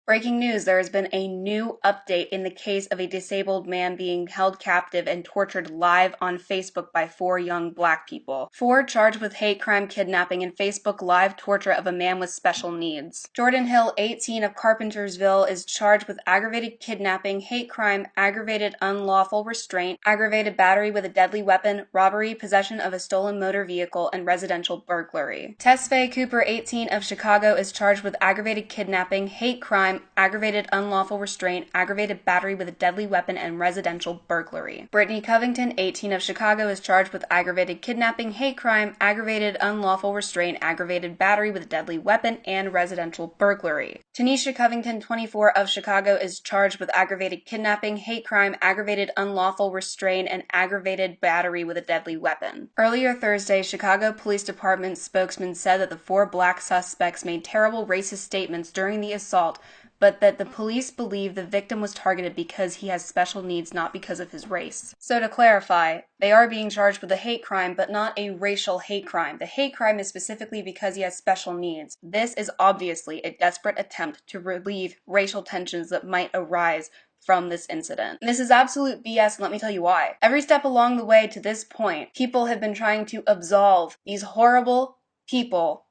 Breaking news, there has been a new update in the case of a disabled man being held captive and tortured live on Facebook by 4 young black people. 4 charged with hate crime, kidnapping, and Facebook live torture of a man with special needs. Jordan Hill, 18, of Carpentersville, is charged with aggravated kidnapping, hate crime, aggravated unlawful restraint, aggravated battery with a deadly weapon, robbery, possession of a stolen motor vehicle, and residential burglary. Tesfaye Cooper, 18, of Chicago, is charged with aggravated kidnapping, hate crime, aggravated unlawful restraint, aggravated battery with a deadly weapon, and residential burglary. Brittany Covington, 18, of Chicago, is charged with aggravated kidnapping, hate crime, aggravated unlawful restraint, aggravated battery with a deadly weapon, and residential burglary. Tanisha Covington, 24, of Chicago, is charged with aggravated kidnapping, hate crime, aggravated unlawful restraint, and aggravated battery with a deadly weapon. Earlier Thursday, Chicago Police Department spokesman said that the 4 black suspects made terrible racist statements during the assault, but that the police believe the victim was targeted because he has special needs, not because of his race. So to clarify, they are being charged with a hate crime, but not a racial hate crime. The hate crime is specifically because he has special needs. This is obviously a desperate attempt to relieve racial tensions that might arise from this incident. This is absolute BS, and let me tell you why. Every step along the way to this point, people have been trying to absolve these horrible people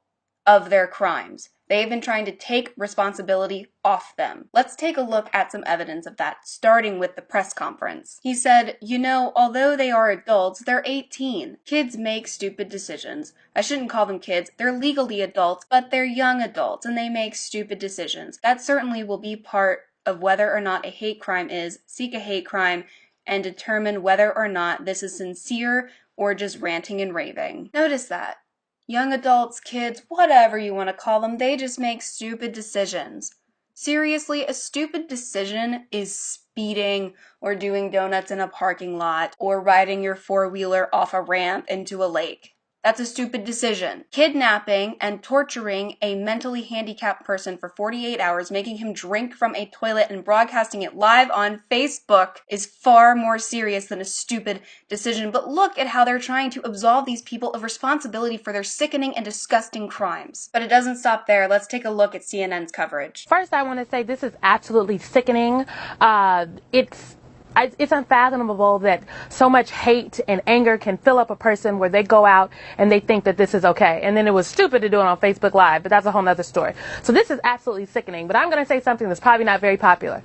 of their crimes. They've been trying to take responsibility off them. Let's take a look at some evidence of that, starting with the press conference. He said, although they are adults, they're 18. Kids make stupid decisions. I shouldn't call them kids. They're legally adults, but they're young adults, and they make stupid decisions. That certainly will be part of whether or not a hate crime is. Seek a hate crime and determine whether or not this is sincere or just ranting and raving. Notice that. Young adults, kids, whatever you want to call them, they just make stupid decisions. Seriously, a stupid decision is speeding or doing donuts in a parking lot or riding your 4-wheeler off a ramp into a lake. That's a stupid decision. Kidnapping and torturing a mentally handicapped person for 48 hours, making him drink from a toilet and broadcasting it live on Facebook is far more serious than a stupid decision. But look at how they're trying to absolve these people of responsibility for their sickening and disgusting crimes. But it doesn't stop there. Let's take a look at CNN's coverage. First, I want to say this is absolutely sickening. It's unfathomable that so much hate and anger can fill up a person where they go out and they think that this is okay. And then it was stupid to do it on Facebook Live, but that's a whole nother story. So this is absolutely sickening, but I'm going to say something that's probably not very popular.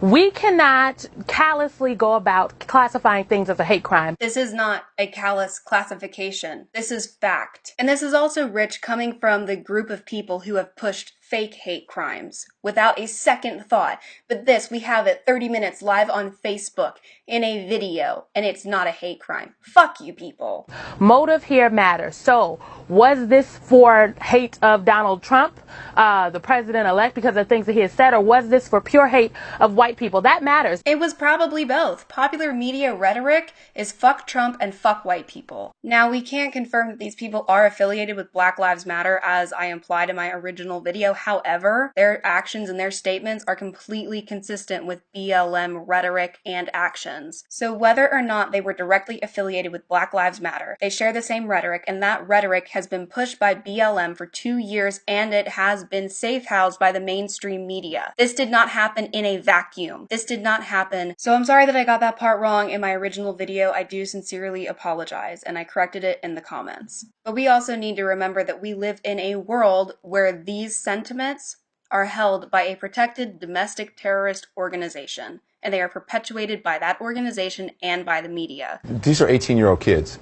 We cannot callously go about classifying things as a hate crime. This is not a callous classification. This is fact. And this is also rich coming from the group of people who have pushed fake hate crimes without a second thought. But this, we have it 30 minutes live on Facebook in a video, and it's not a hate crime. Fuck you people. Motive here matters. So was this for hate of Donald Trump, the president-elect, because of things that he has said, or was this for pure hate of white people? That matters. It was probably both. Popular media rhetoric is fuck Trump and fuck white people. Now, we can't confirm that these people are affiliated with Black Lives Matter, as I implied in my original video. However, their actions and their statements are completely consistent with BLM rhetoric and actions. So whether or not they were directly affiliated with Black Lives Matter, they share the same rhetoric, and that rhetoric has been pushed by BLM for 2 years, and it has been safe housed by the mainstream media. This did not happen in a vacuum. This did not happen. So I'm sorry that I got that part wrong in my original video. I do sincerely apologize, and I corrected it in the comments. But we also need to remember that we live in a world where these sentiments are held by a protected domestic terrorist organization, and they are perpetuated by that organization and by the media. These are 18-year-old kids,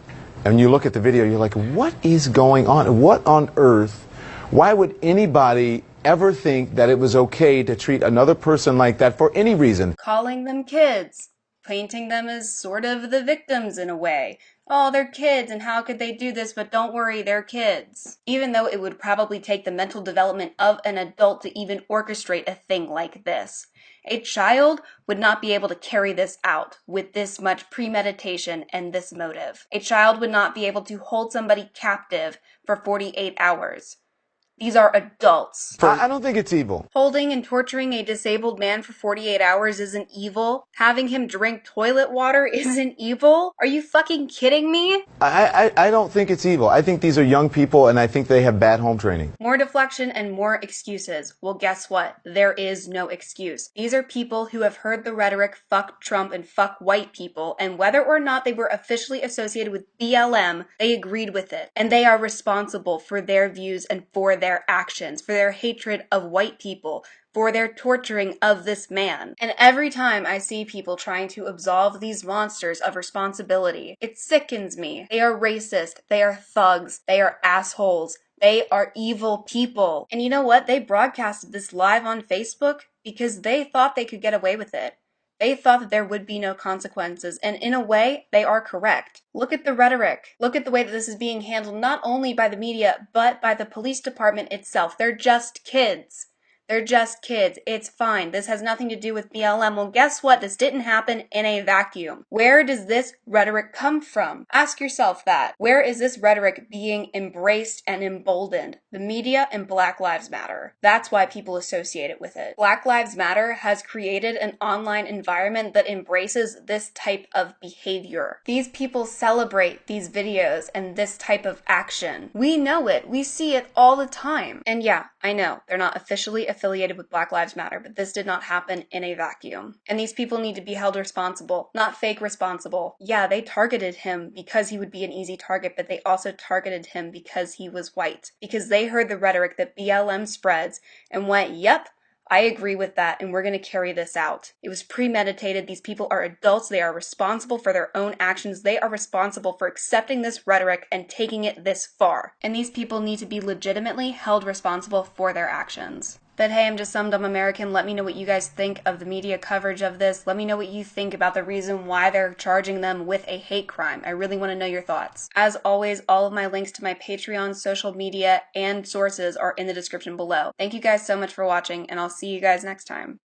and you look at the video, you're like, what is going on? What on earth? Why would anybody ever think that it was okay to treat another person like that for any reason? Calling them kids, painting them as sort of the victims in a way. Oh, they're kids, and how could they do this? But don't worry, they're kids. Even though it would probably take the mental development of an adult to even orchestrate a thing like this. A child would not be able to carry this out with this much premeditation and this motive. A child would not be able to hold somebody captive for 48 hours. These are adults. I don't think it's evil. Holding and torturing a disabled man for 48 hours isn't evil. Having him drink toilet water isn't evil. Are you fucking kidding me? I don't think it's evil. I think these are young people, and I think they have bad home training. More deflection and more excuses. Well, guess what? There is no excuse. These are people who have heard the rhetoric, fuck Trump and fuck white people, and whether or not they were officially associated with BLM, they agreed with it. And they are responsible for their views and for their actions, for their hatred of white people, for their torturing of this man. And every time I see people trying to absolve these monsters of responsibility, it sickens me. They are racist, they are thugs, they are assholes, they are evil people. And you know what? They broadcasted this live on Facebook because they thought they could get away with it. They thought that there would be no consequences, and in a way, they are correct. Look at the rhetoric. Look at the way that this is being handled not only by the media, but by the police department itself. They're just kids. They're just kids. It's fine. This has nothing to do with BLM. Well, guess what? This didn't happen in a vacuum. Where does this rhetoric come from? Ask yourself that. Where is this rhetoric being embraced and emboldened? The media and Black Lives Matter. That's why people associate it with it. Black Lives Matter has created an online environment that embraces this type of behavior. These people celebrate these videos and this type of action. We know it. We see it all the time. And yeah, I know, they're not officially affiliated with Black Lives Matter, but this did not happen in a vacuum. And these people need to be held responsible, not fake responsible. Yeah, they targeted him because he would be an easy target, but they also targeted him because he was white. Because they heard the rhetoric that BLM spreads and went, yep, I agree with that, and we're going to carry this out. It was premeditated. These people are adults. They are responsible for their own actions. They are responsible for accepting this rhetoric and taking it this far. And these people need to be legitimately held responsible for their actions. But hey, I'm just some dumb American. Let me know what you guys think of the media coverage of this. Let me know what you think about the reason why they're charging them with a hate crime. I really want to know your thoughts. As always, all of my links to my Patreon, social media, and sources are in the description below. Thank you guys so much for watching, and I'll see you guys next time.